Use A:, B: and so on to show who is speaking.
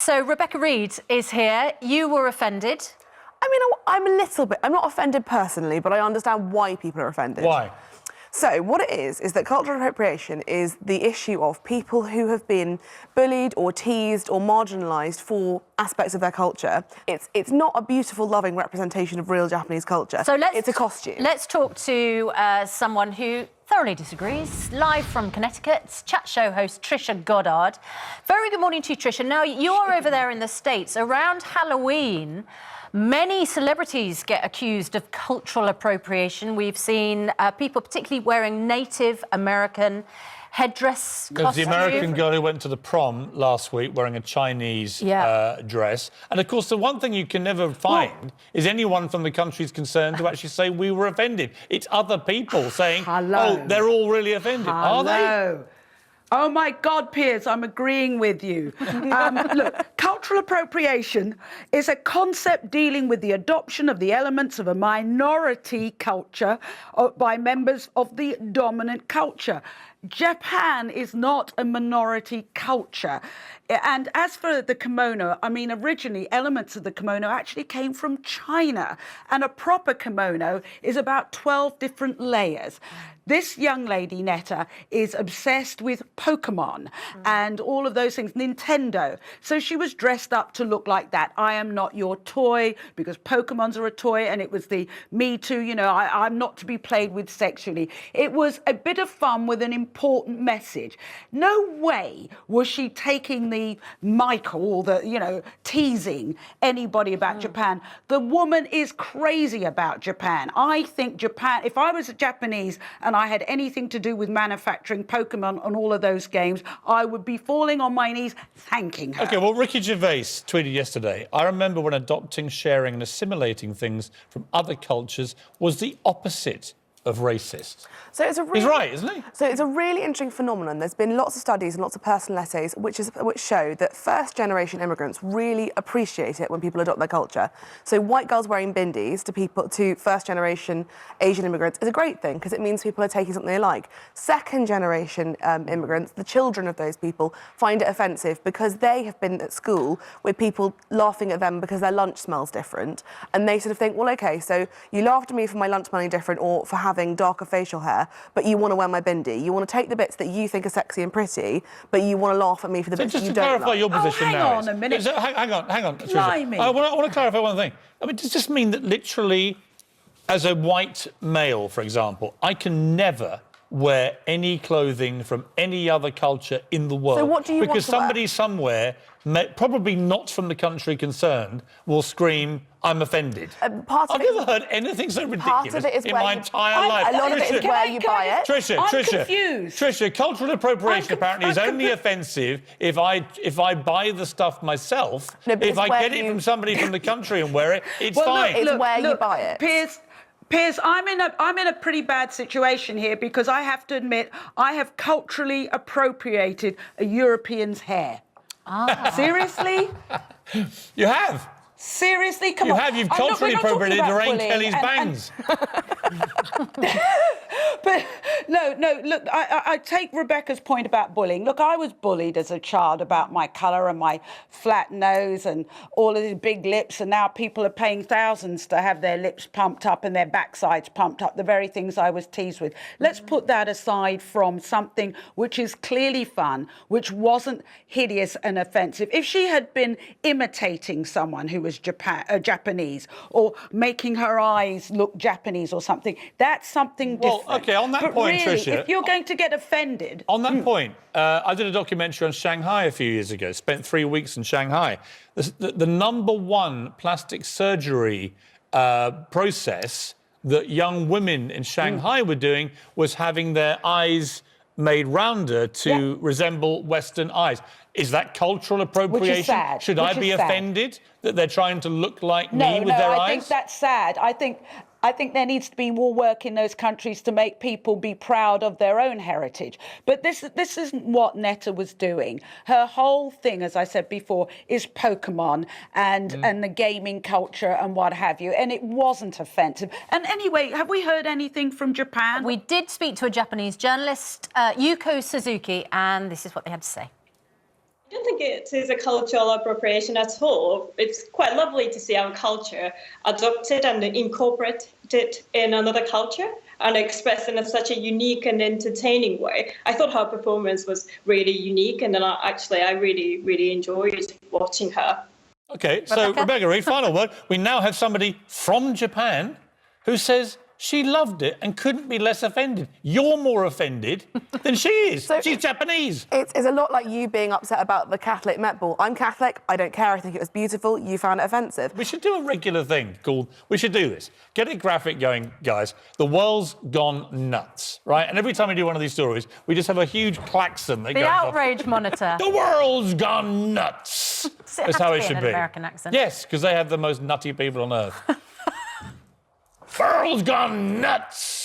A: So Rebecca Reid is here. You were offended.
B: I mean, I'm a little bit... I'm not offended personally, but I understand why people are offended.
C: Why?
B: So what it is that cultural appropriation is the issue of people who have been bullied or teased or marginalised for aspects of their culture. It's not a beautiful, loving representation of real Japanese culture.
A: So
B: it's a costume.
A: Let's talk to someone who thoroughly disagrees. Live from Connecticut, chat show host Trisha Goddard. Very good morning to you, Trisha. Now, you're over there in the States. Around Halloween, many celebrities get accused of cultural appropriation. We've seen people particularly wearing Native American headdress costume.
C: The American girl who went to the prom last week wearing a Chinese dress. And, of course, the one thing you can never find is anyone from the countries concerned to actually say we were offended. It's other people saying, oh, they're all really offended. Are they?
D: Oh, my God, Piers, I'm agreeing with you. Look, cultural appropriation is a concept dealing with the adoption of the elements of a minority culture by members of the dominant culture. Japan is not a minority culture. And as for the kimono, I mean, originally elements of the kimono actually came from China. And a proper kimono is about 12 different layers. This young lady, Netta, is obsessed with Pokemon and all of those things, Nintendo. So she was dressed up to look like that. I am not your toy, because Pokemons are a toy, and it was the Me Too, you know, I'm not to be played with sexually. It was a bit of fun with an important message. No way was she taking the Michael or the, you know, teasing anybody about Japan. The woman is crazy about Japan. I think Japan, if I was a Japanese and I had anything to do with manufacturing Pokemon and all of those games, I would be falling on my knees thanking her.
C: OK, well, Ricky Gervais tweeted yesterday, I remember when adopting, sharing and assimilating things from other cultures was the opposite of racist.
B: So it's a really,
C: he's right, isn't he?
B: So it's a really interesting phenomenon. There's been lots of studies and lots of personal essays which show that first-generation immigrants really appreciate it when people adopt their culture. So white girls wearing bindis to first-generation Asian immigrants is a great thing because it means people are taking something they like. Second-generation immigrants, the children of those people, find it offensive because they have been at school with people laughing at them because their lunch smells different, and they sort of think, well, OK, so you laughed at me for my lunch smelling different or for having darker facial hair, but you want to wear my bindi. You want to take the bits that you think are sexy and pretty, but you want to laugh at me for the bits that you don't like.
C: Just to clarify your position now.
D: Hang on a minute.
C: Hang on. I want to clarify one thing. I mean, does this mean that literally, as a white male, for example, I can never wear any clothing from any other culture in the world?
B: So what do you want to
C: Because somebody somewhere, probably not from the country concerned, will scream, I'm offended. I've never heard anything so ridiculous in my entire life.
B: A lot of it is where you buy it.
C: Trisha, cultural appropriation apparently is only offensive if I buy the stuff myself. If I get it from somebody from the country and wear it, it's fine.
B: It's where you buy it.
D: Piers, I'm in a pretty bad situation here because I have to admit I have culturally appropriated a European's hair. Seriously?
C: You have?
D: Seriously? Come on.
C: You've culturally appropriated Lorraine Kelly's bangs.
D: But no, look, I take Rebecca's point about bullying. Look, I was bullied as a child about my colour and my flat nose and all of these big lips, and now people are paying thousands to have their lips pumped up and their backsides pumped up, the very things I was teased with. Let's put that aside from something which is clearly fun, which wasn't hideous and offensive. If she had been imitating someone who was Japanese or making her eyes look Japanese or something, that's something different.
C: Well, OK, on that
D: but
C: point,
D: really,
C: Trisha...
D: if you're going to get offended...
C: On that point, I did a documentary on Shanghai a few years ago, spent 3 weeks in Shanghai. The number one plastic surgery process that young women in Shanghai were doing was having their eyes made rounder to resemble Western eyes. Is that cultural appropriation?
D: Which is sad.
C: Should I be offended that they're trying to look like me with their eyes?
D: No, I think that's sad. I think there needs to be more work in those countries to make people be proud of their own heritage. But this isn't what Netta was doing. Her whole thing, as I said before, is Pokemon and the gaming culture and what have you. And it wasn't offensive. And anyway, have we heard anything from Japan?
A: We did speak to a Japanese journalist, Yuko Suzuki, and this is what they had to say.
E: I don't think it is a cultural appropriation at all. It's quite lovely to see our culture adopted and incorporated in another culture and expressed in such a unique and entertaining way. I thought her performance was really unique, and then I really, really enjoyed watching her.
C: OK, so Rebecca Reid, final word. We now have somebody from Japan who says she loved it and couldn't be less offended. You're more offended than she is.
B: So
C: she's Japanese.
B: It's a lot like you being upset about the Catholic Met Ball. I'm Catholic, I don't care, I think it was beautiful, you found it offensive.
C: We should do a regular thing called, we should do this. Get a graphic going, guys. The world's gone nuts, right? And every time we do one of these stories, we just have a huge klaxon that
A: The
C: goes
A: outrage monitor.
C: The world's gone nuts. That's how it should
A: an
C: be.
A: American accent.
C: Yes, because they have the most nutty people on earth. World's gone nuts.